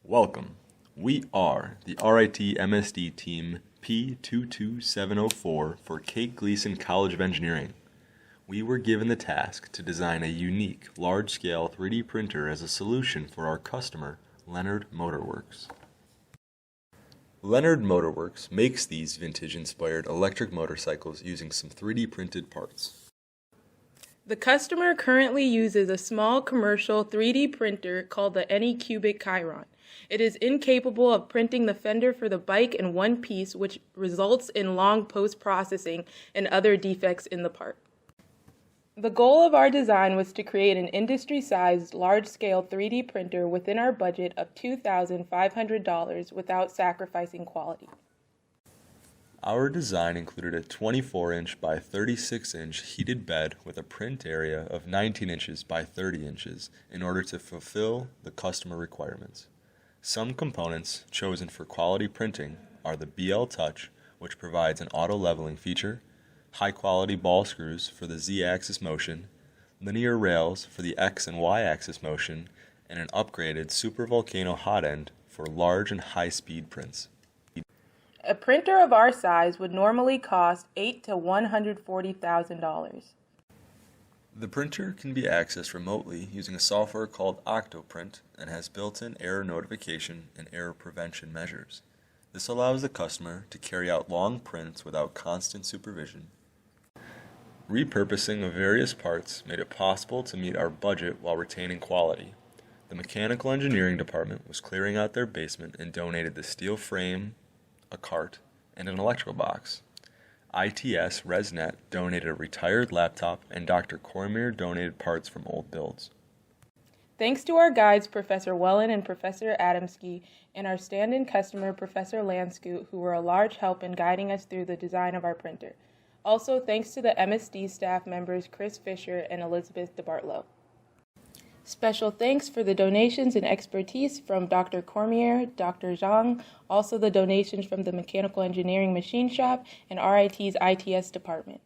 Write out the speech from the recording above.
Welcome. We are the RIT MSD team P22704 for Kate Gleason College of Engineering. We were given the task to design a unique, large-scale 3D printer as a solution for our customer, Leonard Motorworks. Leonard Motorworks makes these vintage-inspired electric motorcycles using some 3D printed parts. The customer currently uses a small commercial 3D printer called the Anycubic Chiron. It is incapable of printing the fender for the bike in one piece, which results in long post-processing and other defects in the part. The goal of our design was to create an industry-sized, large-scale 3D printer within our budget of $2,500 without sacrificing quality. Our design included a 24-inch by 36-inch heated bed with a print area of 19 inches by 30 inches in order to fulfill the customer requirements. Some components chosen for quality printing are the BL Touch, which provides an auto-leveling feature, high-quality ball screws for the Z-axis motion, linear rails for the X and Y-axis motion, and an upgraded Super Volcano hot end for large and high-speed prints. A printer of our size would normally cost $8,000 to $140,000. The printer can be accessed remotely using a software called Octoprint and has built-in error notification and error prevention measures. This allows the customer to carry out long prints without constant supervision. Repurposing of various parts made it possible to meet our budget while retaining quality. The mechanical engineering department was clearing out their basement and donated the steel frame, a cart, and an electrical box. ITS ResNet donated a retired laptop, and Dr. Cormier donated parts from old builds. Thanks to our guides, Professor Wellen and Professor Adamski, and our stand-in customer, Professor Lanscoot, who were a large help in guiding us through the design of our printer. Also, thanks to the MSD staff members, Chris Fisher and Elizabeth DeBartlow. Special thanks for the donations and expertise from Dr. Cormier, Dr. Zhang, also the donations from the Mechanical Engineering Machine Shop and RIT's ITS department.